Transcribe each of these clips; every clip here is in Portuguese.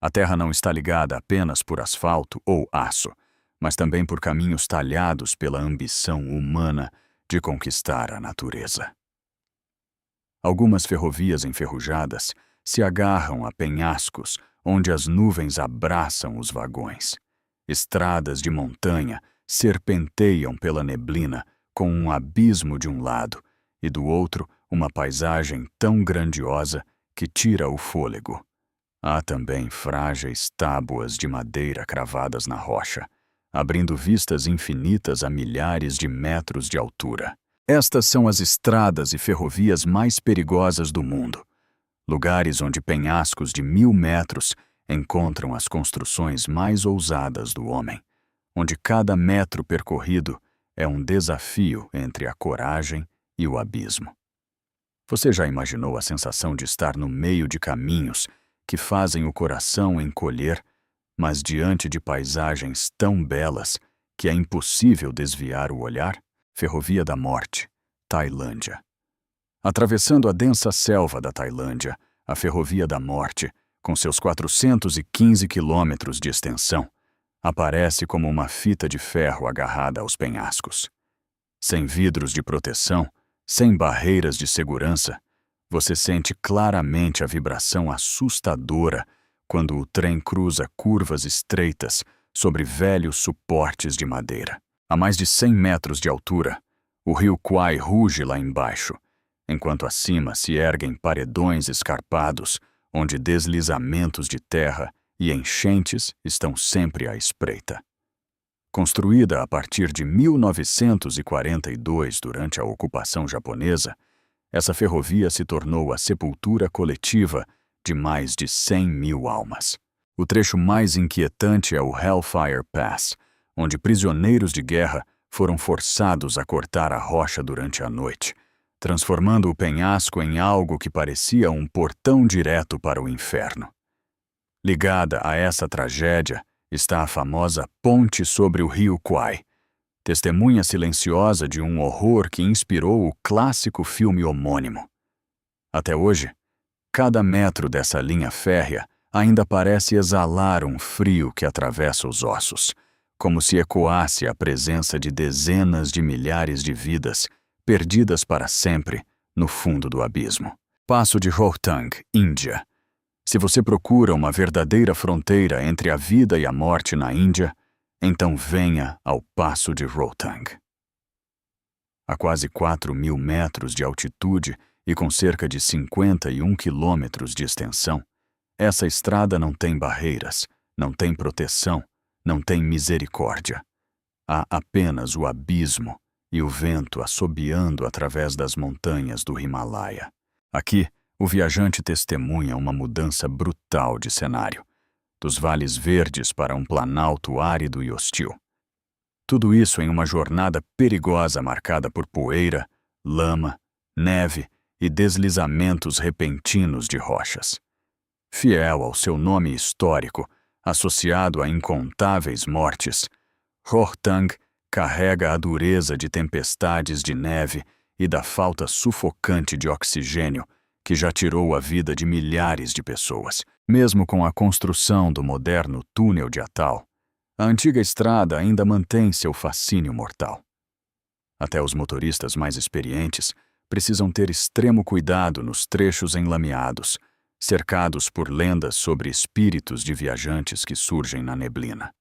A Terra não está ligada apenas por asfalto ou aço, mas também por caminhos talhados pela ambição humana de conquistar a natureza. Algumas ferrovias enferrujadas se agarram a penhascos onde as nuvens abraçam os vagões. Estradas de montanha serpenteiam pela neblina com um abismo de um lado e do outro uma paisagem tão grandiosa que tira o fôlego. Há também frágeis tábuas de madeira cravadas na rocha, abrindo vistas infinitas a milhares de metros de altura. Estas são as estradas e ferrovias mais perigosas do mundo, lugares onde penhascos de 1000 metros encontram as construções mais ousadas do homem, onde cada metro percorrido é um desafio entre a coragem e o abismo. Você já imaginou a sensação de estar no meio de caminhos que fazem o coração encolher, mas diante de paisagens tão belas que é impossível desviar o olhar? Ferrovia da Morte, Tailândia. Atravessando a densa selva da Tailândia, a Ferrovia da Morte, com seus 415 quilômetros de extensão, aparece como uma fita de ferro agarrada aos penhascos. Sem vidros de proteção, sem barreiras de segurança, você sente claramente a vibração assustadora quando o trem cruza curvas estreitas sobre velhos suportes de madeira. A mais de 100 metros de altura, o rio Kwai ruge lá embaixo, enquanto acima se erguem paredões escarpados onde deslizamentos de terra e enchentes estão sempre à espreita. Construída a partir de 1942 durante a ocupação japonesa, essa ferrovia se tornou a sepultura coletiva de mais de 100.000 almas. O trecho mais inquietante é o Hellfire Pass, onde prisioneiros de guerra foram forçados a cortar a rocha durante a noite, transformando o penhasco em algo que parecia um portão direto para o inferno. Ligada a essa tragédia está a famosa Ponte sobre o Rio Kwai, testemunha silenciosa de um horror que inspirou o clássico filme homônimo. Até hoje, cada metro dessa linha férrea ainda parece exalar um frio que atravessa os ossos, como se ecoasse a presença de dezenas de milhares de vidas perdidas para sempre no fundo do abismo. Passo de Rohtang, Índia. Se você procura uma verdadeira fronteira entre a vida e a morte na Índia, então venha ao Passo de Rohtang. A quase 4.000 metros de altitude e com cerca de 51 quilômetros de extensão, essa estrada não tem barreiras, não tem proteção, não tem misericórdia. Há apenas o abismo e o vento assobiando através das montanhas do Himalaia. Aqui, o viajante testemunha uma mudança brutal de cenário, dos vales verdes para um planalto árido e hostil. Tudo isso em uma jornada perigosa marcada por poeira, lama, neve e deslizamentos repentinos de rochas. Fiel ao seu nome histórico, associado a incontáveis mortes, Rohtang carrega a dureza de tempestades de neve e da falta sufocante de oxigênio que já tirou a vida de milhares de pessoas. Mesmo com a construção do moderno túnel de Atal, a antiga estrada ainda mantém seu fascínio mortal. Até os motoristas mais experientes precisam ter extremo cuidado nos trechos enlameados, cercados por lendas sobre espíritos de viajantes que surgem na neblina.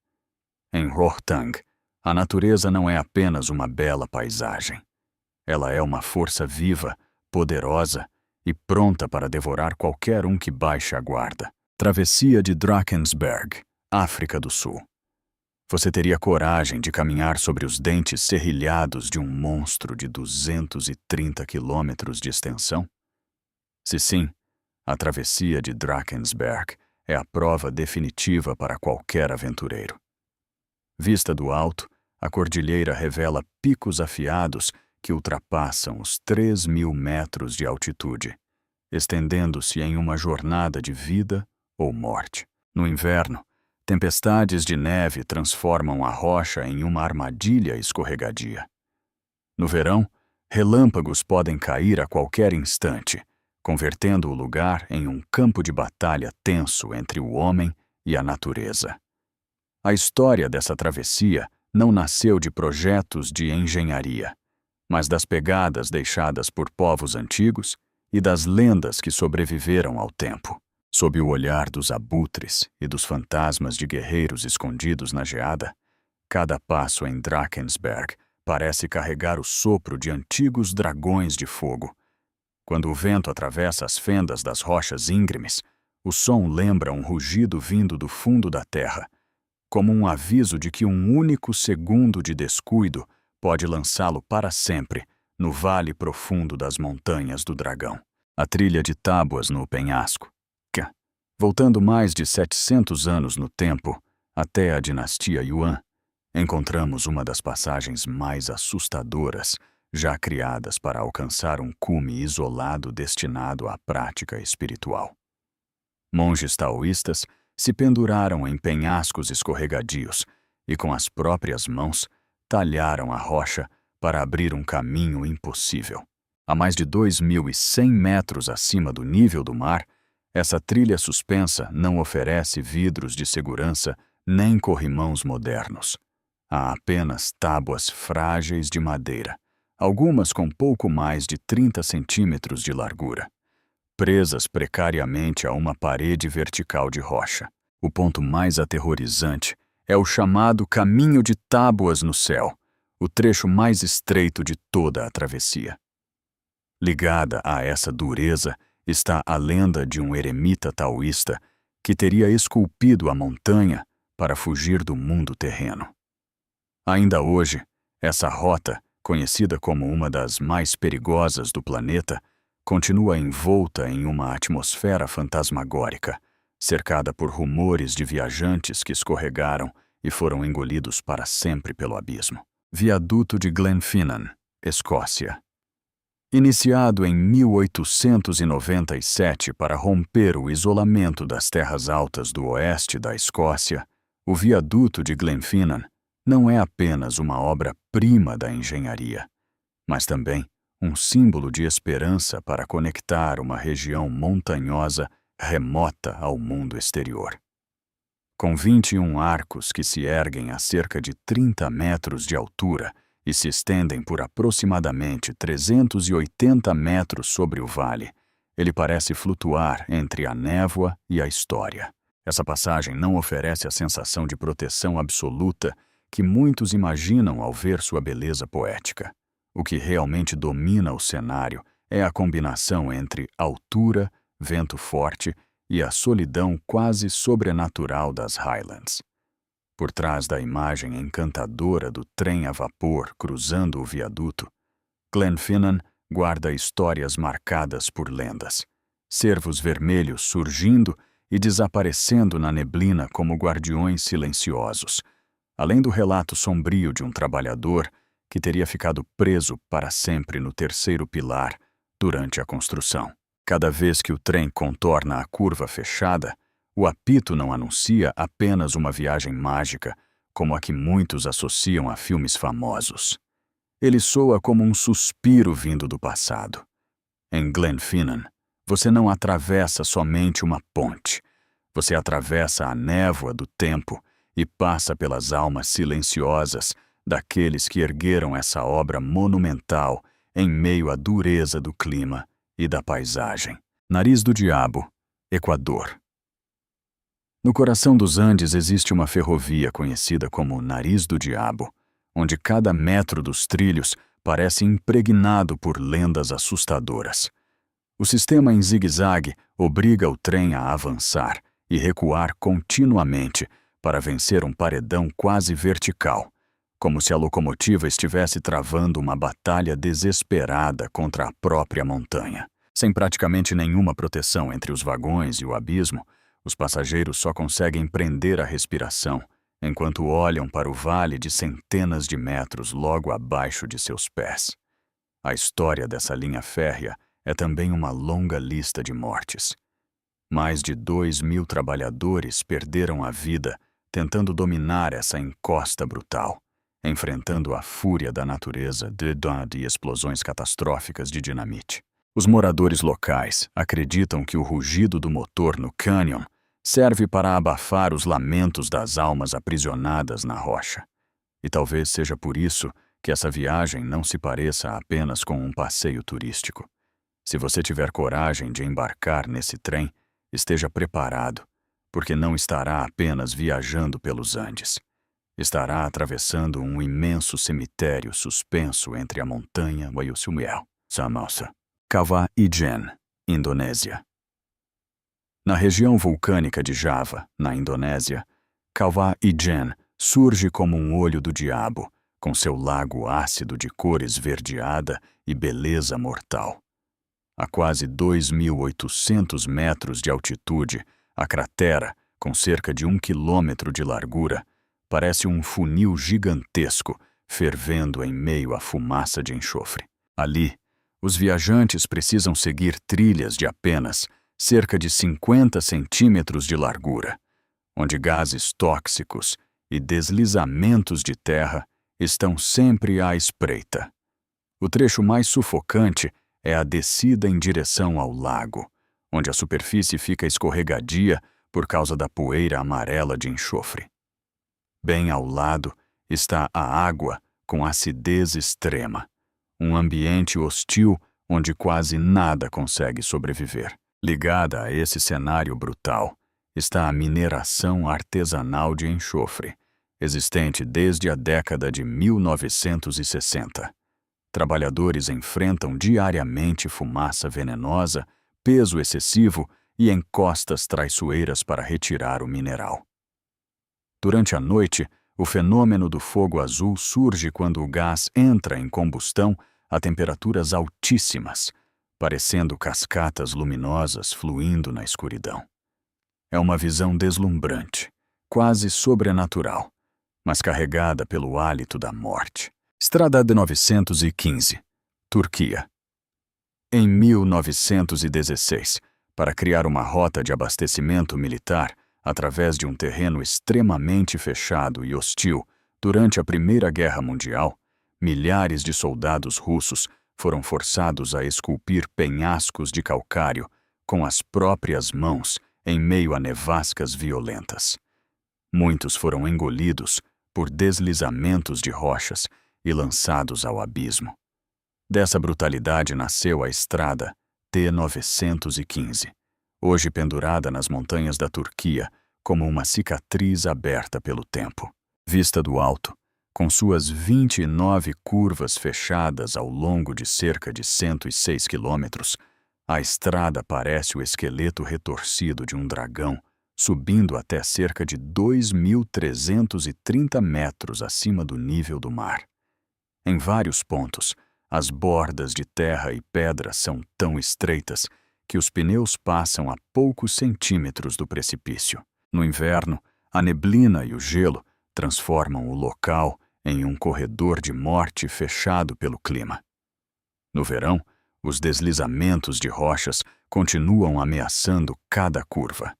Em Rohtang, a natureza não é apenas uma bela paisagem. Ela é uma força viva, poderosa e pronta para devorar qualquer um que baixe a guarda. Travessia de Drakensberg, África do Sul. Você teria coragem de caminhar sobre os dentes serrilhados de um monstro de 230 quilômetros de extensão? Se sim, a travessia de Drakensberg é a prova definitiva para qualquer aventureiro. Vista do alto, a cordilheira revela picos afiados que ultrapassam os 3.000 metros de altitude, estendendo-se em uma jornada de vida ou morte. No inverno, tempestades de neve transformam a rocha em uma armadilha escorregadia. No verão, relâmpagos podem cair a qualquer instante, convertendo o lugar em um campo de batalha tenso entre o homem e a natureza. A história dessa travessia não nasceu de projetos de engenharia, mas das pegadas deixadas por povos antigos e das lendas que sobreviveram ao tempo. Sob o olhar dos abutres e dos fantasmas de guerreiros escondidos na geada, cada passo em Drakensberg parece carregar o sopro de antigos dragões de fogo. Quando o vento atravessa as fendas das rochas íngremes, o som lembra um rugido vindo do fundo da terra, como um aviso de que um único segundo de descuido pode lançá-lo para sempre no vale profundo das montanhas do dragão. A trilha de tábuas no penhasco. Voltando mais de 700 anos no tempo, até a dinastia Yuan, encontramos uma das passagens mais assustadoras já criadas para alcançar um cume isolado destinado à prática espiritual. Monges taoístas se penduraram em penhascos escorregadios e, com as próprias mãos, talharam a rocha para abrir um caminho impossível. A mais de 2.100 metros acima do nível do mar, essa trilha suspensa não oferece vidros de segurança nem corrimãos modernos. Há apenas tábuas frágeis de madeira, algumas com pouco mais de 30 centímetros de largura, presas precariamente a uma parede vertical de rocha. O ponto mais aterrorizante é o chamado Caminho de Tábuas no Céu, o trecho mais estreito de toda a travessia. Ligada a essa dureza está a lenda de um eremita taoísta que teria esculpido a montanha para fugir do mundo terreno. Ainda hoje, essa rota, conhecida como uma das mais perigosas do planeta, continua envolta em uma atmosfera fantasmagórica, cercada por rumores de viajantes que escorregaram e foram engolidos para sempre pelo abismo. Viaduto de Glenfinnan, Escócia. Iniciado em 1897 para romper o isolamento das terras altas do oeste da Escócia, o viaduto de Glenfinnan não é apenas uma obra-prima da engenharia, mas também um símbolo de esperança para conectar uma região montanhosa remota ao mundo exterior. Com 21 arcos que se erguem a cerca de 30 metros de altura e se estendem por aproximadamente 380 metros sobre o vale, ele parece flutuar entre a névoa e a história. Essa passagem não oferece a sensação de proteção absoluta que muitos imaginam ao ver sua beleza poética. O que realmente domina o cenário é a combinação entre altura, vento forte e a solidão quase sobrenatural das Highlands. Por trás da imagem encantadora do trem a vapor cruzando o viaduto, Glenfinnan guarda histórias marcadas por lendas. Cervos vermelhos surgindo e desaparecendo na neblina como guardiões silenciosos, além do relato sombrio de um trabalhador que teria ficado preso para sempre no terceiro pilar durante a construção. Cada vez que o trem contorna a curva fechada, o apito não anuncia apenas uma viagem mágica, como a que muitos associam a filmes famosos. Ele soa como um suspiro vindo do passado. Em Glenfinnan, você não atravessa somente uma ponte. Você atravessa a névoa do tempo e passa pelas almas silenciosas daqueles que ergueram essa obra monumental em meio à dureza do clima e da paisagem. Nariz do Diabo, Equador. No coração dos Andes existe uma ferrovia conhecida como Nariz do Diabo, onde cada metro dos trilhos parece impregnado por lendas assustadoras. O sistema em zigue-zague obriga o trem a avançar e recuar continuamente para vencer um paredão quase vertical, como se a locomotiva estivesse travando uma batalha desesperada contra a própria montanha. Sem praticamente nenhuma proteção entre os vagões e o abismo, os passageiros só conseguem prender a respiração enquanto olham para o vale de centenas de metros logo abaixo de seus pés. A história dessa linha férrea é também uma longa lista de mortes. Mais de 2.000 trabalhadores perderam a vida tentando dominar essa encosta brutal, enfrentando a fúria da natureza de explosões catastróficas de dinamite. Os moradores locais acreditam que o rugido do motor no cânion serve para abafar os lamentos das almas aprisionadas na rocha. E talvez seja por isso que essa viagem não se pareça apenas com um passeio turístico. Se você tiver coragem de embarcar nesse trem, esteja preparado, porque não estará apenas viajando pelos Andes. Estará atravessando um imenso cemitério suspenso entre a montanha e o Sumiel, Samosir. Kawah Ijen, Indonésia. Na região vulcânica de Java, na Indonésia, Kawah Ijen surge como um olho do diabo, com seu lago ácido de cor esverdeada e beleza mortal. A quase 2.800 metros de altitude, a cratera, com cerca de 1 quilômetro de largura, parece um funil gigantesco fervendo em meio à fumaça de enxofre. Ali, os viajantes precisam seguir trilhas de apenas cerca de 50 centímetros de largura, onde gases tóxicos e deslizamentos de terra estão sempre à espreita. O trecho mais sufocante é a descida em direção ao lago, onde a superfície fica escorregadia por causa da poeira amarela de enxofre. Bem ao lado está a água com acidez extrema, um ambiente hostil onde quase nada consegue sobreviver. Ligada a esse cenário brutal está a mineração artesanal de enxofre, existente desde a década de 1960. Trabalhadores enfrentam diariamente fumaça venenosa, peso excessivo e encostas traiçoeiras para retirar o mineral. Durante a noite, o fenômeno do fogo azul surge quando o gás entra em combustão a temperaturas altíssimas, parecendo cascatas luminosas fluindo na escuridão. É uma visão deslumbrante, quase sobrenatural, mas carregada pelo hálito da morte. Estrada de 915, Turquia. Em 1916, para criar uma rota de abastecimento militar através de um terreno extremamente fechado e hostil durante a Primeira Guerra Mundial, milhares de soldados russos foram forçados a esculpir penhascos de calcário com as próprias mãos em meio a nevascas violentas. Muitos foram engolidos por deslizamentos de rochas e lançados ao abismo. Dessa brutalidade nasceu a estrada T-915, hoje pendurada nas montanhas da Turquia como uma cicatriz aberta pelo tempo. Vista do alto, com suas 29 curvas fechadas ao longo de cerca de 106 quilômetros, a estrada parece o esqueleto retorcido de um dragão, subindo até cerca de 2.330 metros acima do nível do mar. Em vários pontos, as bordas de terra e pedra são tão estreitas que os pneus passam a poucos centímetros do precipício. No inverno, a neblina e o gelo transformam o local em um corredor de morte fechado pelo clima. No verão, os deslizamentos de rochas continuam ameaçando cada curva.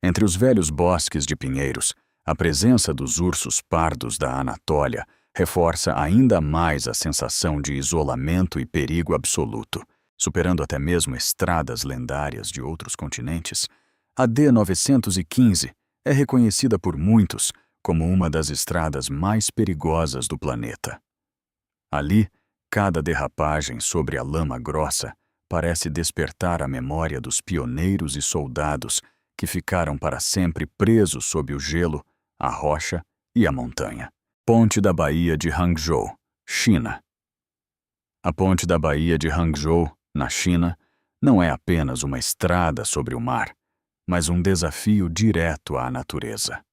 Entre os velhos bosques de pinheiros, a presença dos ursos pardos da Anatólia reforça ainda mais a sensação de isolamento e perigo absoluto, superando até mesmo estradas lendárias de outros continentes. A D-915 é reconhecida por muitos como uma das estradas mais perigosas do planeta. Ali, cada derrapagem sobre a lama grossa parece despertar a memória dos pioneiros e soldados que ficaram para sempre presos sob o gelo, a rocha e a montanha. Ponte da Baía de Hangzhou, China. A Ponte da Baía de Hangzhou, na China, não é apenas uma estrada sobre o mar, mas um desafio direto à natureza.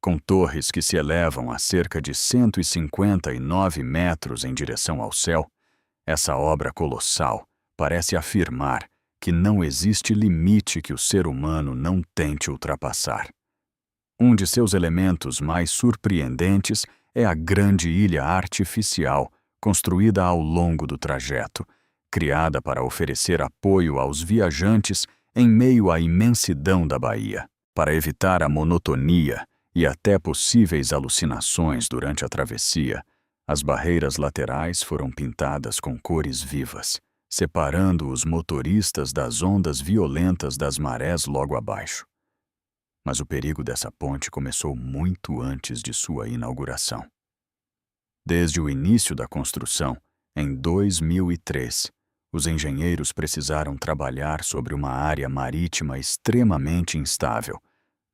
Com torres que se elevam a cerca de 159 metros em direção ao céu, essa obra colossal parece afirmar que não existe limite que o ser humano não tente ultrapassar. Um de seus elementos mais surpreendentes é a grande ilha artificial construída ao longo do trajeto, criada para oferecer apoio aos viajantes em meio à imensidão da baía. Para evitar a monotonia e até possíveis alucinações durante a travessia, as barreiras laterais foram pintadas com cores vivas, separando os motoristas das ondas violentas das marés logo abaixo. Mas o perigo dessa ponte começou muito antes de sua inauguração. Desde o início da construção, em 2003, os engenheiros precisaram trabalhar sobre uma área marítima extremamente instável,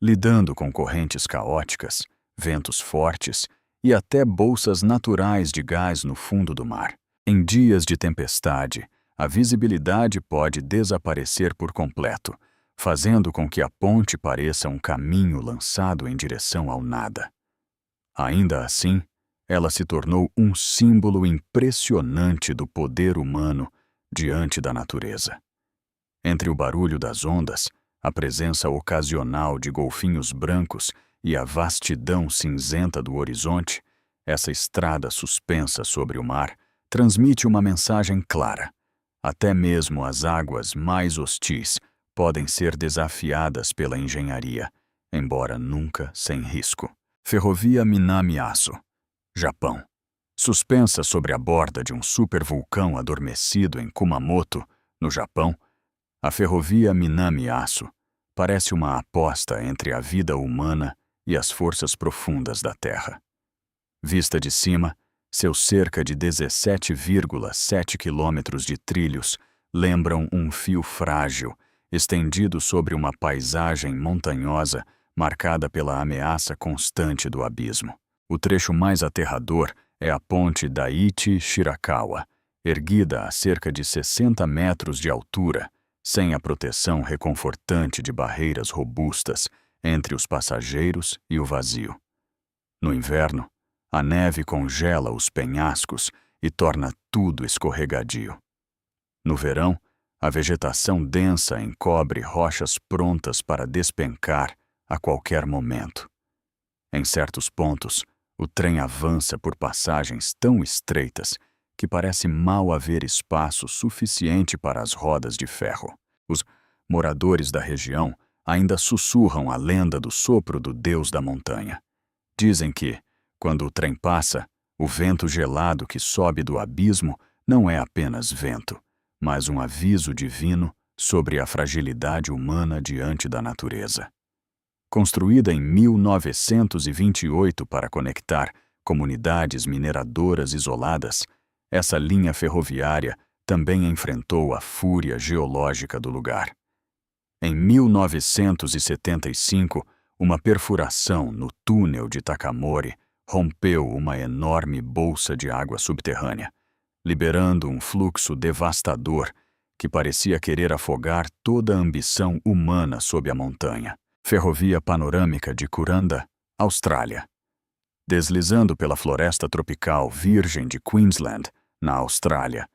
lidando com correntes caóticas, ventos fortes e até bolsas naturais de gás no fundo do mar. Em dias de tempestade, a visibilidade pode desaparecer por completo, fazendo com que a ponte pareça um caminho lançado em direção ao nada. Ainda assim, ela se tornou um símbolo impressionante do poder humano diante da natureza. Entre o barulho das ondas, a presença ocasional de golfinhos brancos e a vastidão cinzenta do horizonte, essa estrada suspensa sobre o mar transmite uma mensagem clara. Até mesmo as águas mais hostis podem ser desafiadas pela engenharia, embora nunca sem risco. Ferrovia Minami-Aso, Japão. Suspensa sobre a borda de um supervulcão adormecido em Kumamoto, no Japão, a ferrovia Minami-Aso parece uma aposta entre a vida humana e as forças profundas da Terra. Vista de cima, seus cerca de 17,7 quilômetros de trilhos lembram um fio frágil, estendido sobre uma paisagem montanhosa marcada pela ameaça constante do abismo. O trecho mais aterrador é a ponte Daiichi-Shirakawa, erguida a cerca de 60 metros de altura, sem a proteção reconfortante de barreiras robustas entre os passageiros e o vazio. No inverno, a neve congela os penhascos e torna tudo escorregadio. No verão, a vegetação densa encobre rochas prontas para despencar a qualquer momento. Em certos pontos, o trem avança por passagens tão estreitas que parece mal haver espaço suficiente para as rodas de ferro. Os moradores da região ainda sussurram a lenda do sopro do deus da montanha. Dizem que, quando o trem passa, o vento gelado que sobe do abismo não é apenas vento, mas um aviso divino sobre a fragilidade humana diante da natureza. Construída em 1928 para conectar comunidades mineradoras isoladas, essa linha ferroviária também enfrentou a fúria geológica do lugar. Em 1975, uma perfuração no túnel de Takamori rompeu uma enorme bolsa de água subterrânea, liberando um fluxo devastador que parecia querer afogar toda a ambição humana sob a montanha. Ferrovia Panorâmica de Kuranda, Austrália. Deslizando pela floresta tropical virgem de Queensland, na Austrália,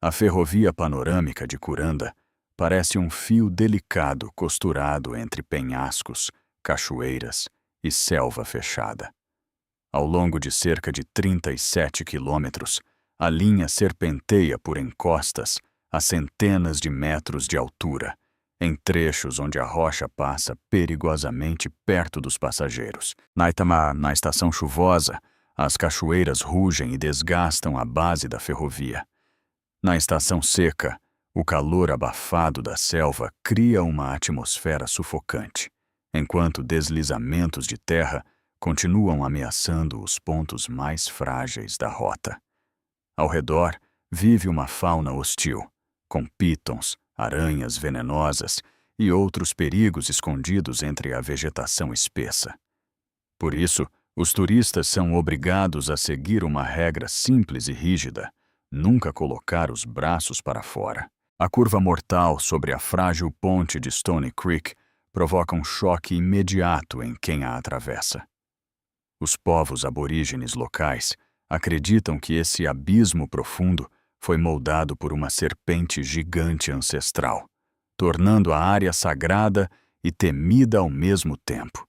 a Ferrovia Panorâmica de Kuranda parece um fio delicado costurado entre penhascos, cachoeiras e selva fechada. Ao longo de cerca de 37 quilômetros, a linha serpenteia por encostas a centenas de metros de altura, em trechos onde a rocha passa perigosamente perto dos passageiros. Na estação chuvosa, as cachoeiras rugem e desgastam a base da ferrovia. Na estação seca, o calor abafado da selva cria uma atmosfera sufocante, enquanto deslizamentos de terra continuam ameaçando os pontos mais frágeis da rota. Ao redor, vive uma fauna hostil, com pítons, aranhas venenosas e outros perigos escondidos entre a vegetação espessa. Por isso, os turistas são obrigados a seguir uma regra simples e rígida: nunca colocar os braços para fora. A curva mortal sobre a frágil ponte de Stony Creek provoca um choque imediato em quem a atravessa. Os povos aborígenes locais acreditam que esse abismo profundo foi moldado por uma serpente gigante ancestral, tornando a área sagrada e temida ao mesmo tempo.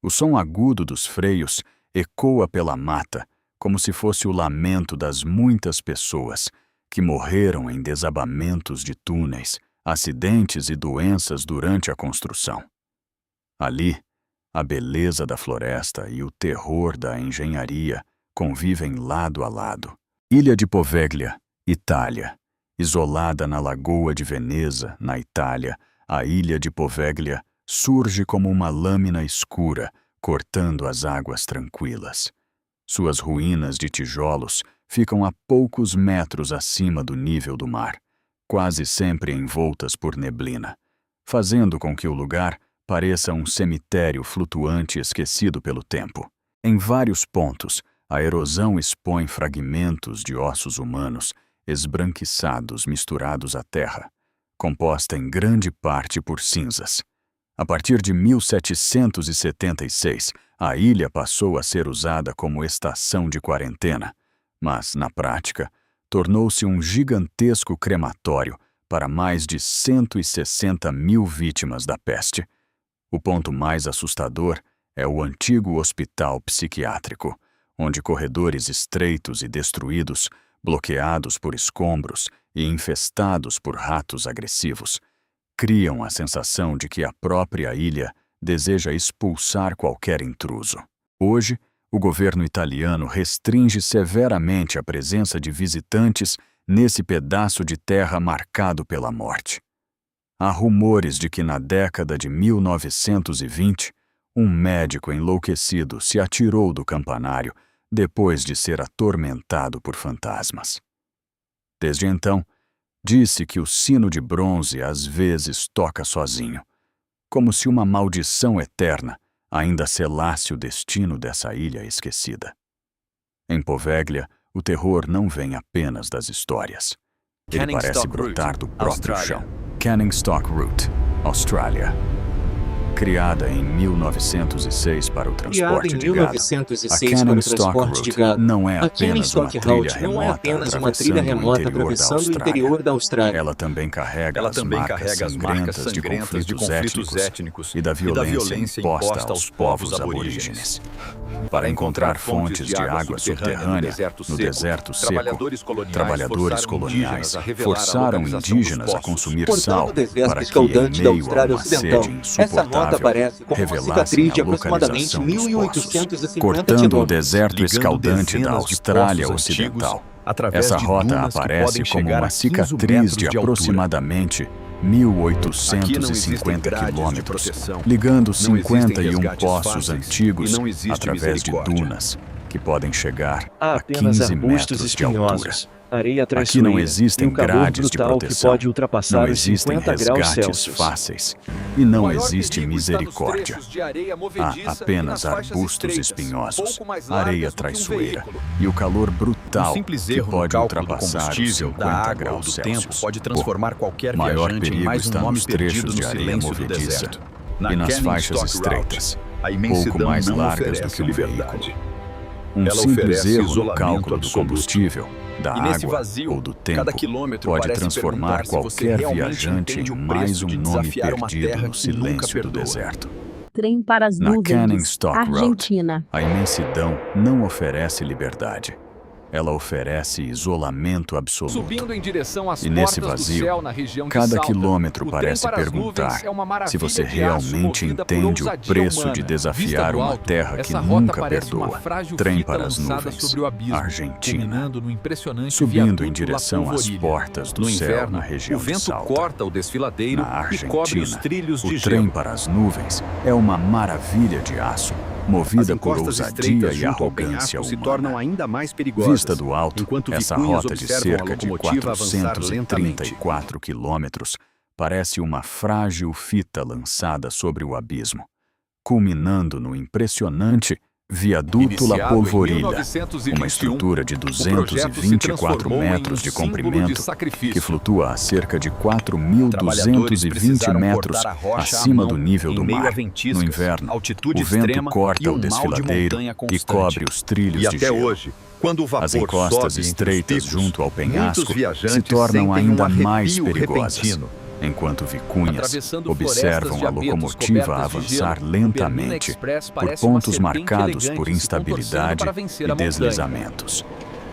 O som agudo dos freios ecoa pela mata como se fosse o lamento das muitas pessoas que morreram em desabamentos de túneis, acidentes e doenças durante a construção. Ali, a beleza da floresta e o terror da engenharia convivem lado a lado. Ilha de Poveglia, Itália. Isolada na Lagoa de Veneza, na Itália, a Ilha de Poveglia surge como uma lâmina escura, cortando as águas tranquilas. Suas ruínas de tijolos ficam a poucos metros acima do nível do mar, quase sempre envoltas por neblina, fazendo com que o lugar pareça um cemitério flutuante esquecido pelo tempo. Em vários pontos, a erosão expõe fragmentos de ossos humanos esbranquiçados misturados à terra, composta em grande parte por cinzas. A partir de 1776, a ilha passou a ser usada como estação de quarentena, mas, na prática, tornou-se um gigantesco crematório para mais de 160 mil vítimas da peste. O ponto mais assustador é o antigo hospital psiquiátrico, onde corredores estreitos e destruídos, bloqueados por escombros e infestados por ratos agressivos, criam a sensação de que a própria ilha deseja expulsar qualquer intruso. Hoje, o governo italiano restringe severamente a presença de visitantes nesse pedaço de terra marcado pela morte. Há rumores de que na década de 1920, um médico enlouquecido se atirou do campanário depois de ser atormentado por fantasmas. Desde então, disse que o sino de bronze às vezes toca sozinho, como se uma maldição eterna ainda selasse o destino dessa ilha esquecida. Em Poveglia, o terror não vem apenas das histórias. Ele parece brotar do próprio chão. Canning Stock Route, Austrália. Criada em 1906 para o transporte de gado, a Canning Stock Route não é apenas uma trilha remota atravessando o interior da Austrália. Ela também carrega as marcas de conflitos étnicos e da violência imposta aos povos aborígenes. Para encontrar fontes de água subterrânea no deserto seco, trabalhadores coloniais forçaram indígenas a consumir sal para que, em meio a uma sede insuportável, revelassem a localização dos poços, cortando o deserto escaldante da Austrália Ocidental. Essa rota aparece como uma cicatriz de aproximadamente 1.850 quilômetros, ligando 51 poços antigos através de dunas, que podem chegar a 15 metros de altura. Aqui não existem grades de proteção, não existem resgates fáceis e não existe misericórdia. Há apenas arbustos espinhosos, areia traiçoeira e o calor brutal que pode ultrapassar os 50 graus Celsius. O maior perigo está nos trechos de areia movediça e nas faixas estreitas, pouco mais largas do que um veículo. Um simples erro no cálculo do combustível, da água ou do tempo pode transformar qualquer viajante em mais um nome perdido no silêncio do deserto. Trem para as nuvens, Argentina. A imensidão não oferece liberdade. Ela oferece isolamento absoluto. Subindo em direção às e nesse portas vazio, do céu, na região de cada Salta, quilômetro o parece trem para as perguntar nuvens é uma maravilha se você de aço realmente movida por entende o ousadia preço humana. de desafiar Vista do uma alto, terra que essa rota nunca parece uma perdoa. frágil Trem fita para as lançada nuvens, sobre o abismo, Argentina. culminando no impressionante Subindo viaduto em direção La às Polvorilha. portas do No céu inverno, na região o vento de Salta. corta o desfiladeiro Na e cobre os Argentina, trilhos de o trem gelo. para as nuvens é uma maravilha de aço, movida por ousadia e arrogância se tornam humana. ainda mais perigosas. Vista do alto, enquanto essa vicuñas rota de observam a cerca de locomotiva avançar 434 quilômetros parece uma frágil fita lançada sobre o abismo, culminando no impressionante Viaduto La Iniciado em Polvorilha, 1921, uma estrutura de o projeto se 224 transformou em metros de símbolo comprimento de sacrifício. que flutua a cerca de Trabalhadores 4.220 precisaram metros cortar a rocha à acima mão do nível em do meio a mar. ventiscas, No inverno, altitude o vento extrema corta e o um mal de desfiladeiro montanha e constante. cobre os trilhos E de até gelo. hoje, quando o vapor As encostas sobe entre os estreitas picos, junto ao penhasco muitos viajantes se tornam sentem ainda um mais arrepio perigosas, repentino. enquanto vicuñas Atravessando observam florestas de a abetos locomotiva cobertas de avançar gelo, o Bernina lentamente Express por parece uma pontos serpente marcados elegante por se instabilidade contorcendo para vencer e a montanha. deslizamentos.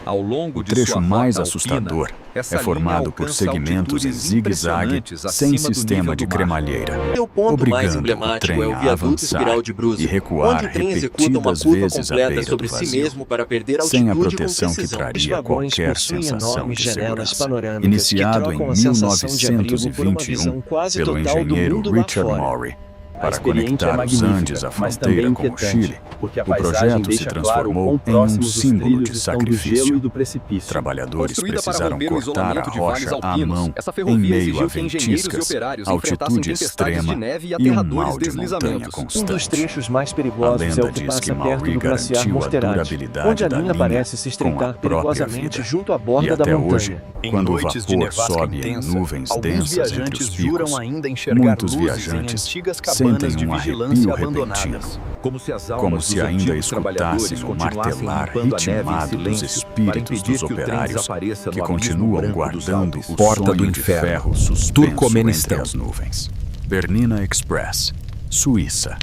Ao longo O de trecho sua mais rota assustador alpina, essa é linha formado por alcança segmentos em altitudes zigue-zague impressionantes sem acima do sistema nível de do mar. cremalheira, Seu ponto mais obrigando o emblemático trem é o a viaduto avançar espiral de Bruce, e recuar onde o trem executa uma repetidas curva vezes à completa beira sobre do si vazio, mesmo para perder sem a altitude com proteção que precisão. traria Os vagões qualquer possuem sensação enormes de janelas segurança. panorâmicas Iniciado que em trocam a sensação de abrigo por uma 1921 visão quase pelo total do engenheiro mundo lá Richard fora. Maury, Para conectar os Andes à fronteira com o Chile, o projeto se transformou em um símbolo de sacrifício. Trabalhadores precisaram cortar a rocha à mão em meio a ventiscas, altitude extrema e um mal de montanha constante. Um dos trechos mais perigosos A é lenda o que diz que passa perto Maury do glaciar garantiu a Mosterrad, durabilidade onde a da linha linha parece se com a estreitar própria perigosamente vida. junto à E borda da até hoje, montanha. quando o noites de vapor nevasca sobe em intensa, nuvens alguns densas entre viajantes os juram picos, ainda enxergar muitos luzes viajantes em antigas cabanas sentem de um vigilância arrepio abandonadas. repentino, Como se as como almas se dos ainda antigos trabalhadores escutassem o continuassem martelar limpando a neve em ritmado dos silêncio espíritos para impedir dos que o trem operários desapareça que no abismo continuam branco dos guardando Alpes. o Porta sonho do de Inferno, ferro suspenso Turcomenistão. entre as nuvens. Bernina Express, Suíça.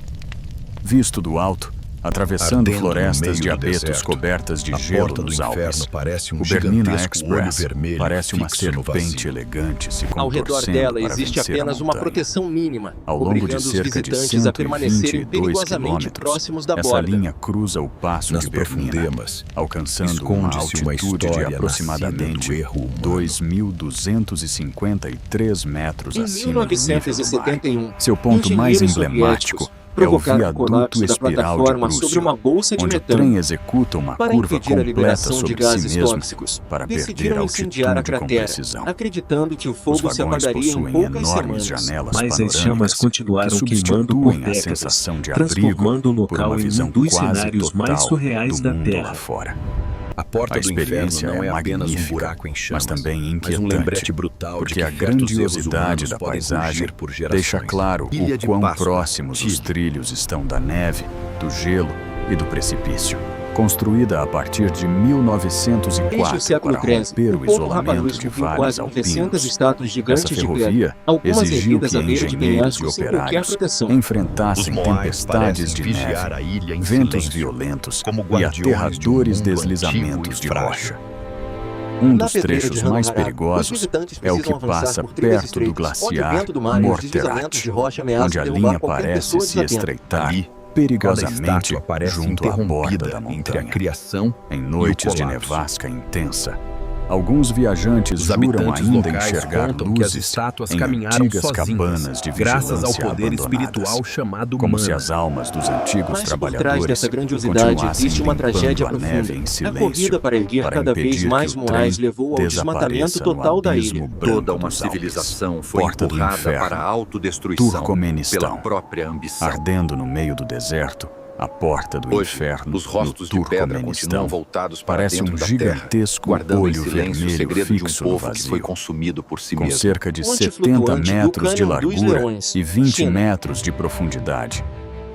Visto do alto, atravessando Ardendo no florestas meio de do abetos deserto, cobertas de a gelo porta do nos inferno Alpes, parece um o Bernina gigantesco olho Express vermelho parece uma fixo no serpente vazio. elegante se Ao redor contorcendo dela para existe vencer a apenas uma montanha. proteção mínima, Ao longo de obrigando os cerca de visitantes a permanecerem 122 perigosamente quilômetros, próximos da essa borda. linha cruza o passo Nas de Bernina, profundemas, alcançando uma esconde-se uma altitude de história aproximadamente nascida do erro humano. 2.253 metros Em acima do nível do mar. 1971, Seu ponto mais engenheiros emblemático soviéticos é o provocaram o viaduto colapso da espiral de plataforma sobre Brússia, uma bolsa de onde o metano. trem executa uma Para curva impedir a completa liberação de sobre gases si mesmo tóxicos, para perder decidiram incendiar a altitude com cratera, precisão. acreditando que o Os fogo se vagões apagaria em possuem poucas enormes semanas. janelas Mas as panorâmicas chamas continuaram que queimando por substituem a décadas, sensação de abrigo transformando o por local uma em visão um dos quase cenários mais total surreais do da mundo lá Terra. fora. A porta A do inferno experiência não é é apenas um magnífica, buraco em chamas, mas também mas um inquietante, lembrete brutal porque de a que certos erros grandiosidade humanos da podem paisagem surgir por gerações. deixa claro Ilha o de quão Páscoa, próximos os Chile. trilhos estão da neve, do gelo e do precipício. Construída a partir de 1904 Desde o século para XIII, romper o o povo isolamento rapanui de esculpiu vales quase 900 alpinos. estátuas gigantes Essa de pedra, ferrovia algumas exigiu erguidas que à beira de engenheiros e penhascos sem qualquer operários proteção. enfrentassem Os Moais tempestades de parecem vigiar neve, a ilha em ventos silêncio, violentos como e guardiões de um aterradores mundo deslizamentos antigo de e frágil. rocha. Um Na dos pedreira trechos de mais Ranhará, os perigosos visitantes é o que precisam avançar passa por trilhas perto do estreitas, onde o glaciar vento do mar e os Morterat, deslizamentos de rocha ameaçam onde a derrubar linha qualquer parece pessoa se desatenta. estreitar Ali, cada perigosamente estátua parece junto à borda interrompida da entre a montanha. criação Em noites de colapso. nevasca intensa, alguns viajantes Os juram habitantes ainda locais enxergar contam que as luzes estátuas em caminharam antigas sozinhas, cabanas de graças ao vigilância poder abandonadas, espiritual chamado como se mana. as almas dos antigos Mas por trabalhadores trás dessa grandiosidade continuassem existe uma limpando tragédia a neve profunda. em A silêncio corrida para erguer para cada vez impedir mais que o Moais trem levou ao desmatamento desapareça no total da abismo ilha. branco Toda uma dos Alpes. civilização foi Porta do empurrada Inferno, para a autodestruição Turcomenistão, pela própria ambição. ardendo no meio do deserto, a porta do Hoje, inferno, os rostos no de pedra Turcomenistão, continuam voltados para parece dentro um da gigantesco terra, guardando em olho silêncio o vermelho segredo de um fixo no povo que foi vazio. consumido por si Com mesmo. cerca de Ponte 70 flutuante do metros de Cânion dos largura Leões, e 20 China. metros de profundidade.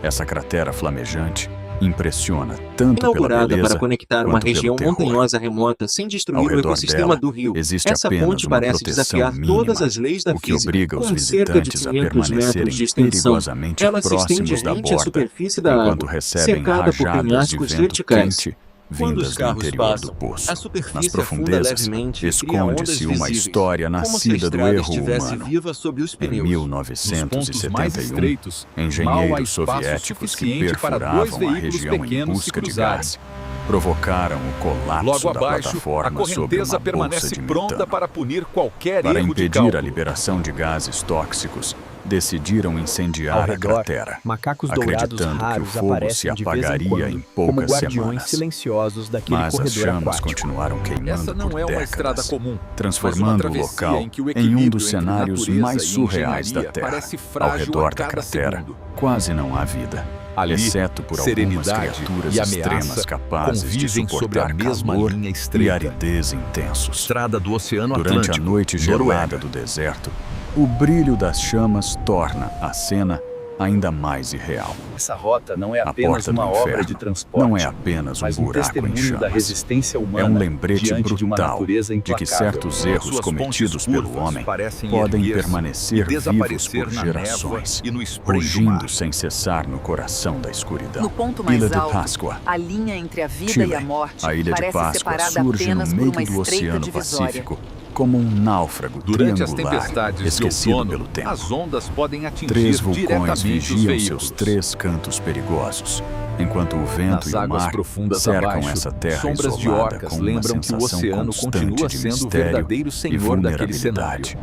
Essa cratera flamejante impressiona tanto pela Inaugurada beleza para conectar uma quanto pelo região terror. montanhosa remota sem Ao destruir o redor ecossistema dela, do rio, existe essa apenas ponte uma parece proteção desafiar mínima, todas as leis da o que física. obriga os Com cerca de visitantes a 500 metros permanecerem de extensão, perigosamente ela se estende próximos da rente à borda, superfície da enquanto água, recebem cercada por rajadas de penhascos vento verticais. quente Quando vindas os do carros interior passam, do poço. a superfície Nas afunda profundezas, levemente e cria ondas esconde-se uma visíveis, história como se a nascida do estrada erro estivesse humano. viva sob os Em pneus. 1971, engenheiros soviéticos que perfuravam a região em busca de gás provocaram o colapso Logo da abaixo, a plataforma sobre uma correnteza bolsa permanece de pronta metano. para punir qualquer Para erro de impedir a cálculo. liberação de gases tóxicos, decidiram incendiar Ao a redor, cratera, macacos dourados acreditando que o raros fogo se aparecem de vez em apagaria quando, em como poucas guardiões semanas. silenciosos daquele Mas as corredor chamas aquático. continuaram queimando Essa não por é uma décadas, estrada comum, transformando mas o uma travessia local em que o em um equilíbrio dos entre cenários natureza mais e surreais da engenharia Terra. parece Ao frágil redor a da cada cratera, segundo. quase não há vida, Ali, exceto por algumas serenidade criaturas e ameaça extremas capazes de convivem sobre a suportar mesma calor linha e estreita. aridez intensos. Estrada do Oceano Durante Atlântico, a noite gelada Noruega. do deserto, o brilho das chamas torna a cena ainda mais irreal. Essa rota não é A apenas porta do uma obra inferno de transporte, não é apenas um mas um buraco em testemunho da chamas. resistência É humana um lembrete diante de uma brutal natureza de que implacável. certos erros Suas cometidos pontes pelo curvas homem parecem podem erguer-se permanecer e vivos desaparecer por na gerações, névoa e no espolho do mar. rugindo sem cessar no coração da escuridão. No ponto mais Ilha de alto, Páscoa, a linha entre a vida Chile. e a morte A Ilha de parece Páscoa separada surge no apenas por meio uma do estreita Oceano divisória. Pacífico, como um náufrago Durante as triangular, tempestades de esquecido outono, pelo tempo. as ondas podem atingir 3 vulcões diretamente os vigiam veículos. seus 3 cantos perigosos, enquanto o vento Nas e o águas mar profundas cercam abaixo, essa terra sombras de isolada orcas com uma lembram que o sensação oceano constante continua de sendo o mistério verdadeiro e senhor daquele cenário. vulnerabilidade.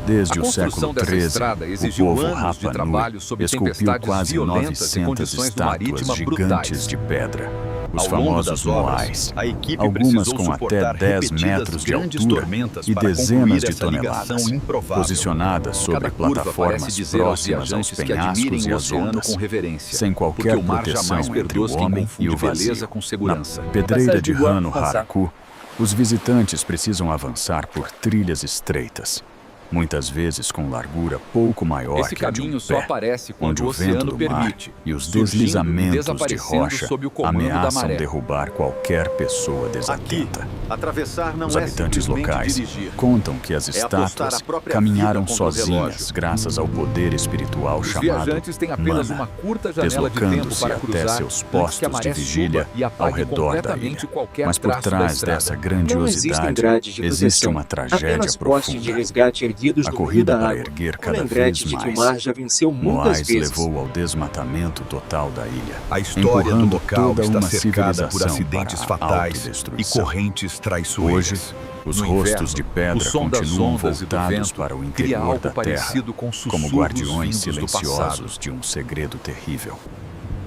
Desde A o século construção dessa XIII, estrada o exigiu povo anos de Rapa trabalho Nui sob esculpiu tempestades quase violentas e 900 condições do estátuas marítima gigantes brutais. de pedra, os Ao longo famosos das obras, moais, a equipe algumas precisou com até suportar 10 repetidas metros de grandes altura tormentas e para dezenas concluir de essa ligação toneladas, improvável. posicionadas sobre Cada curva plataformas parece dizer aos próximas aos viajantes que penhascos admirem e o às oceano ondas, com reverência, sem porque qualquer o mar proteção jamais entre perdoa o quem homem e confunde o vazio. beleza com segurança. Na pedreira de Passagem Rano do Guarda Haraku, os visitantes precisam avançar por trilhas estreitas, muitas vezes com largura pouco maior Esse que a de caminho um só pé, aparece onde quando o o vento oceano do mar permite, e os surgindo e deslizamentos de desaparecendo rocha sob o comando da ameaçam maré. derrubar qualquer pessoa Aqui, desatenta. atravessar não Os é habitantes simplesmente locais dirigir. contam que as É apostar estátuas a própria caminharam vida contra o sozinhas relógio. graças ao poder espiritual Os chamado viajantes têm apenas mana, uma curta janela de tempo deslocando-se para até cruzar seus antes que a postos maré de vigília suba e ao apague redor da ilha. completamente qualquer Mas por traço da trás estrada. dessa Não existem grandiosidade grades de existe proteção, uma tragédia apenas postes de profunda. resgate erguidos A no meio corrida da para água, erguer um cada lembrete vez de que o mais mar já venceu muitas Moais vezes. levou ao desmatamento total da ilha, A história do empurrando local toda está uma cercada por civilização acidentes para a fatais e autodestruição. correntes Hoje, traiçoeiras. os No rostos inverno, de o pedra som das continuam ondas e do voltados vento para o cria interior algo da terra, parecido com como sussurros guardiões vindos do passado. silenciosos de um segredo terrível.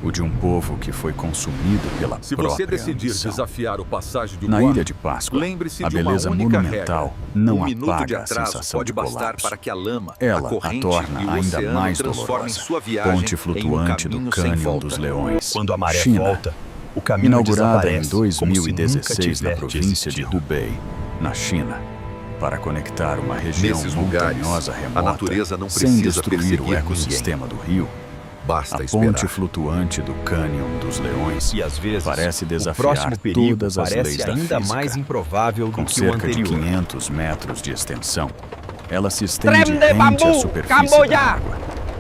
O de um povo que foi consumido pela Se própria você decidir ambição. desafiar o passágio de Na Guarda, Ilha de Páscoa, lembre-se a de uma beleza única monumental regra. não Um minuto de apaga a atraso sensação pode de bastar colapso. para que a lama, Ela a a corrente torna e o ainda oceano mais transformem dolorosa. sua viagem Ponte em um flutuante do caminho sem Cânion volta. dos Leões, Quando a maré China. volta, o caminho Inaugurada em desaparece, como se nunca 2016 na tivesse província de existido. Hubei, na China, para conectar uma região Nesses lugares, montanhosa a remota, natureza não sem precisa destruir o perseguir ecossistema do rio. Basta A esperar. ponte flutuante do Cânion dos Leões E às vezes, parece o desafiar próximo perigo todas as parece leis da ainda física. mais improvável do Com que o cerca de anterior. 500 metros de extensão, ela se estende Trem de rente à bambu, superfície Camboja! da água,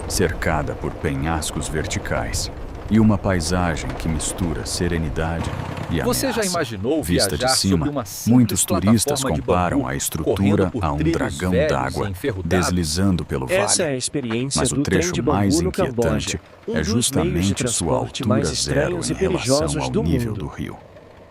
cercada por penhascos verticais e uma paisagem que mistura serenidade e Você já ameaça. imaginou Vista de viajar cima, sobre uma simples muitos turistas plataforma de comparam bambu, a estrutura correndo por a um trilhos dragão velhos d'água e enferrujados? deslizando pelo Essa é vale. a experiência Mas do o trem trecho de mais bambu no Camboja, inquietante um é dos meios de justamente sua transporte altura mais zero estranhos em e relação perigosos ao do nível do mundo. rio.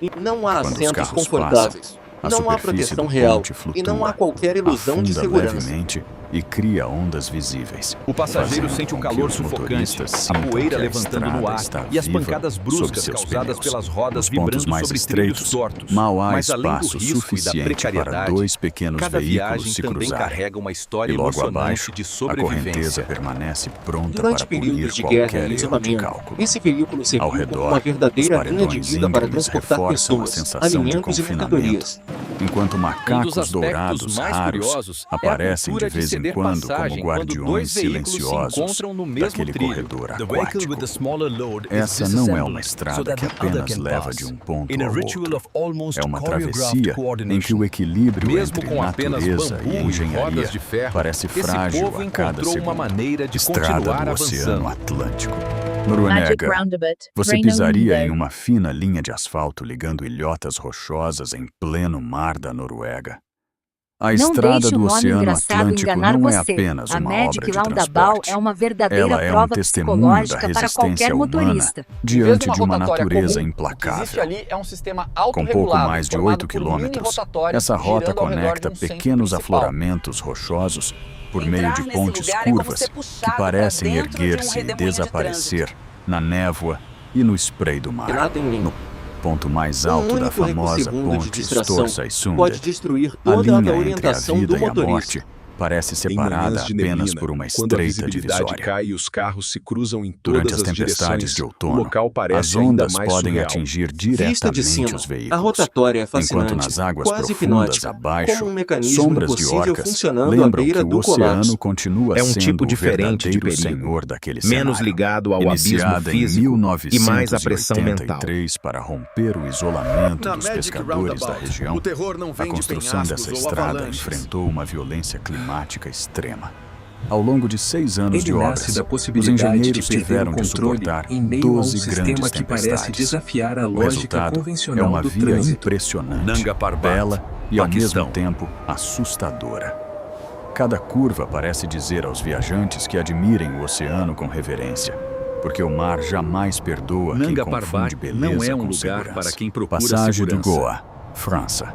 E não há Quando os assentos carros confortáveis, a não há superfície proteção do real ponte e não há flutua, qualquer ilusão de afunda segurança. levemente e cria ondas visíveis. O passageiro fazendo sente o com que calor os sufocante, motoristas a sintam poeira que a levantando no estrada ar está e as viva pancadas sob bruscas seus causadas pneus. pelas rodas Nos pontos vibrando mais sobre trilhos estreitos, tortos. mal há Mas além do espaço risco e da suficiente para precariedade, 2 pequenos cada veículos viagem se também cruzarem. carrega uma E história logo emocionante abaixo, de a correnteza sobrevivência. permanece pronta Durante para punir períodos de guerra qualquer e erro de isolamento, cálculo. esse veículo serviu Ao como redor, uma verdadeira os linha de paredões vida para íngremes transportar reforçam a pessoas, sensação de alimentos e confinamento, mercadorias. enquanto macacos aspectos dourados mais raros curiosos é a aparecem de cultura de vez em ceder quando passagem como quando guardiões dois veículos se silenciosos encontram no mesmo daquele trilho. corredor The vehicle with aquático. the smaller load is Essa não é disassembled uma so estrada that que the other apenas can leva pass. de um ponto In a ao ritual outro. of almost É uma choreographed travessia em que coordination. o equilíbrio Mesmo entre com apenas natureza bambu e e engenharia rodas de ferro, parece esse frágil povo a cada encontrou segundo. uma maneira de Estrada continuar do avançando. Oceano Atlântico. Magic Noruega. Roundabout. Você Reino pisaria Unido. em uma fina linha de asfalto ligando ilhotas rochosas em pleno mar da Noruega. A Não estrada deixe o do nome Oceano engraçado Atlântico enganar não é você. apenas A uma Magic obra de Roundabout transporte. é uma verdadeira Ela é um prova testemunho da psicológica para resistência qualquer humana motorista. diante de uma rotatória natureza comum, o que implacável. existe ali é um sistema Com autorregulado, pouco mais de 8 formado por quilômetros, mini-rotatórios essa rota girando ao redor de conecta um centro pequenos principal. afloramentos rochosos por meio Entrar de nesse pontes lugar é como curvas ser que puxado parecem pra dentro de um erguer-se e redemoinho de desaparecer na névoa e no spray do mar. Nada em No ponto mais alto da único famosa segundo de ponte distração Storsaisund, pode destruir a toda a linha entre a orientação vida do e a motorista. morte parece Em separada manhãs de apenas neblina, por uma quando a estreita visibilidade divisória. cai e os carros se cruzam em Durante todas as as tempestades direções, de o outono, local as parece ainda ondas mais podem surreal. atingir Vista de diretamente cima, os veículos, a rotatória é enquanto fascinante, nas águas quase profundas hipnótica, abaixo, como um mecanismo sombras de impossível orcas funcionando à lembram beira que o do colapso. oceano continua É um sendo tipo o diferente de verdadeiro perigo, senhor daquele menos cenário. ligado ao abismo Iniciada em físico e mais à pressão mental. 1983 para romper o isolamento Na dos Magic pescadores da Roundabout, região, o terror não a vem de construção penhascos dessa ou estrada avalanches. enfrentou uma violência climática extrema. Ao longo de 6 anos Ele de nasce obras, da os possibilidade de engenheiros perder tiveram o de controle suportar em meio a um 12 sistema grandes que parece tempestades. desafiar a O lógica resultado é convencional uma do via trânsito. impressionante, Nanga Parbat, bela e ao Paquistão. mesmo tempo assustadora. Cada curva parece dizer aos viajantes que admirem o oceano com reverência, porque o mar jamais perdoa quem Nanga confunde Parbat beleza não é um com lugar segurança. para quem procura Passagem do segurança. Goa, França.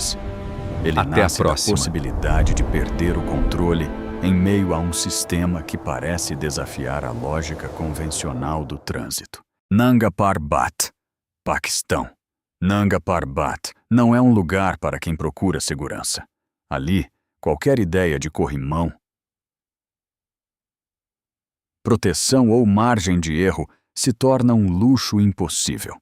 limites. Ele Até a nasce da próxima. possibilidade de perder o controle em meio a um sistema que parece desafiar a lógica convencional do trânsito. Nanga Parbat, Paquistão, Nanga Parbat não é um lugar para quem procura segurança. Ali, qualquer ideia de corrimão, proteção ou margem de erro se torna um luxo impossível.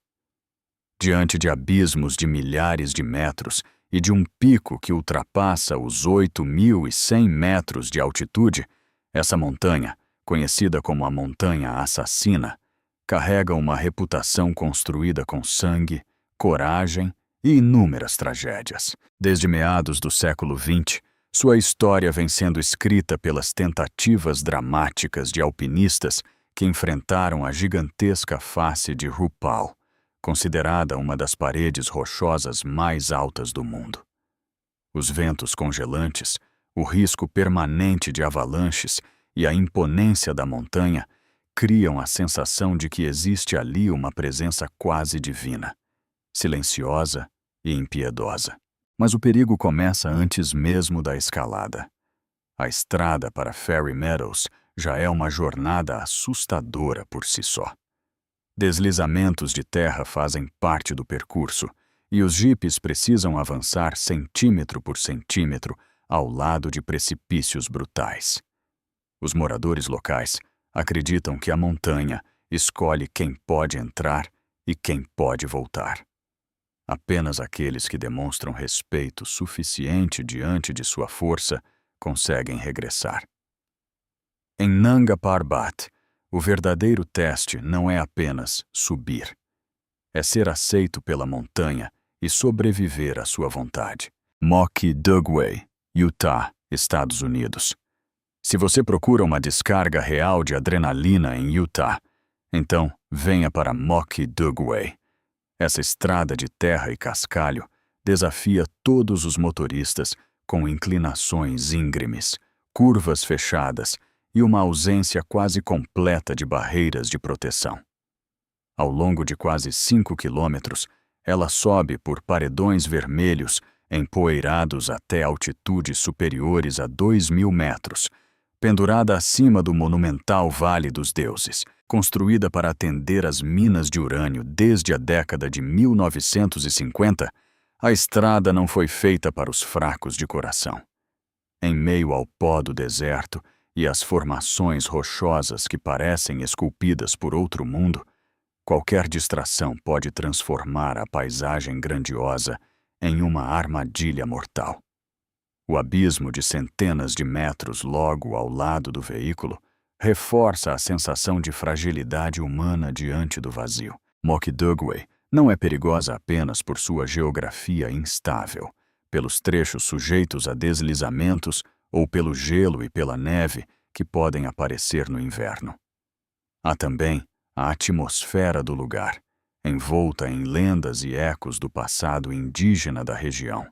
Diante de abismos de milhares de metros e de um pico que ultrapassa os 8.100 metros de altitude, essa montanha, conhecida como a Montanha Assassina, carrega uma reputação construída com sangue, coragem e inúmeras tragédias. Desde meados do século XX, sua história vem sendo escrita pelas tentativas dramáticas de alpinistas que enfrentaram a gigantesca face de Rupal, considerada uma das paredes rochosas mais altas do mundo. Os ventos congelantes, o risco permanente de avalanches e a imponência da montanha criam a sensação de que existe ali uma presença quase divina, silenciosa e impiedosa. Mas o perigo começa antes mesmo da escalada. A estrada para Fairy Meadows já é uma jornada assustadora por si só. Deslizamentos de terra fazem parte do percurso e os jipes precisam avançar centímetro por centímetro ao lado de precipícios brutais. Os moradores locais acreditam que a montanha escolhe quem pode entrar e quem pode voltar. Apenas aqueles que demonstram respeito suficiente diante de sua força conseguem regressar. Em Nanga Parbat, o verdadeiro teste não é apenas subir. É ser aceito pela montanha e sobreviver à sua vontade. Moki Dugway, Utah, Estados Unidos. Se você procura uma descarga real de adrenalina em Utah, então venha para Moki Dugway. Essa estrada de terra e cascalho desafia todos os motoristas com inclinações íngremes, curvas fechadas e uma ausência quase completa de barreiras de proteção. Ao longo de quase 5 quilômetros, ela sobe por paredões vermelhos empoeirados até altitudes superiores a 2.000 metros, pendurada acima do monumental Vale dos Deuses, construída para atender às minas de urânio desde a década de 1950, a estrada não foi feita para os fracos de coração. Em meio ao pó do deserto e às formações rochosas que parecem esculpidas por outro mundo, qualquer distração pode transformar a paisagem grandiosa em uma armadilha mortal. O abismo de centenas de metros logo ao lado do veículo reforça a sensação de fragilidade humana diante do vazio. Moki Dugway não é perigosa apenas por sua geografia instável, pelos trechos sujeitos a deslizamentos ou pelo gelo e pela neve que podem aparecer no inverno. Há também a atmosfera do lugar, envolta em lendas e ecos do passado indígena da região.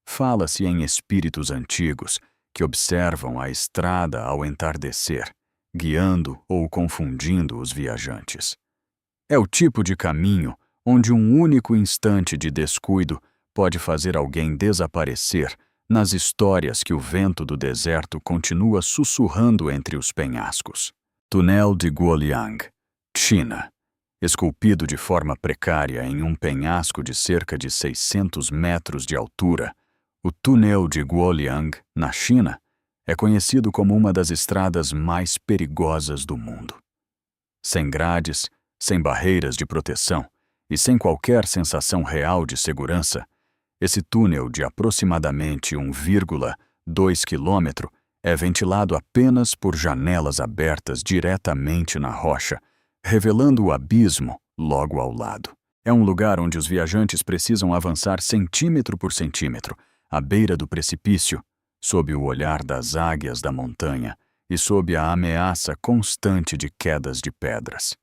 Fala-se em espíritos antigos que observam a estrada ao entardecer, guiando ou confundindo os viajantes. É o tipo de caminho onde um único instante de descuido pode fazer alguém desaparecer nas histórias que o vento do deserto continua sussurrando entre os penhascos. Túnel de Guoliang, China. Esculpido de forma precária em um penhasco de cerca de 600 metros de altura, o Túnel de Guoliang, na China, é conhecido como uma das estradas mais perigosas do mundo. Sem grades, sem barreiras de proteção e sem qualquer sensação real de segurança, esse túnel de aproximadamente 1,2 quilômetro é ventilado apenas por janelas abertas diretamente na rocha, revelando o abismo logo ao lado. É um lugar onde os viajantes precisam avançar centímetro por centímetro, à beira do precipício, sob o olhar das águias da montanha e sob a ameaça constante de quedas de pedras.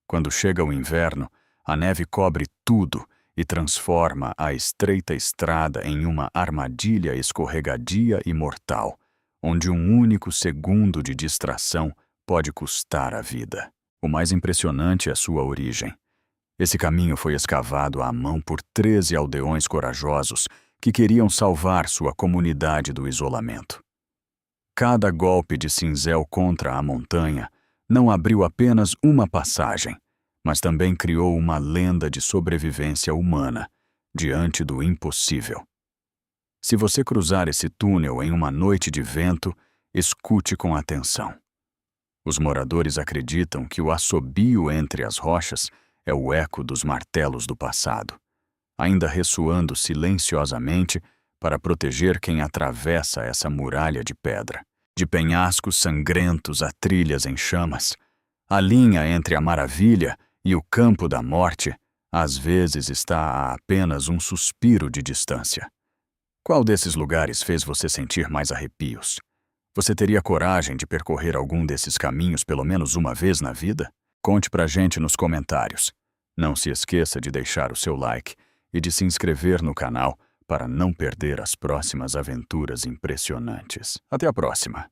Quando chega o inverno, a neve cobre tudo e transforma a estreita estrada em uma armadilha escorregadia e mortal, onde um único segundo de distração pode custar a vida. O mais impressionante é sua origem. Esse caminho foi escavado à mão por 13 aldeões corajosos que queriam salvar sua comunidade do isolamento. Cada golpe de cinzel contra a montanha não abriu apenas uma passagem, mas também criou uma lenda de sobrevivência humana diante do impossível. Se você cruzar esse túnel em uma noite de vento, escute com atenção. Os moradores acreditam que o assobio entre as rochas é o eco dos martelos do passado, ainda ressoando silenciosamente para proteger quem atravessa essa muralha de pedra. De penhascos sangrentos a trilhas em chamas, a linha entre a maravilha e o campo da morte às vezes está a apenas um suspiro de distância. Qual desses lugares fez você sentir mais arrepios? Você teria coragem de percorrer algum desses caminhos pelo menos uma vez na vida? Conte pra gente nos comentários. Não se esqueça de deixar o seu like e de se inscrever no canal para não perder as próximas aventuras impressionantes. Até a próxima!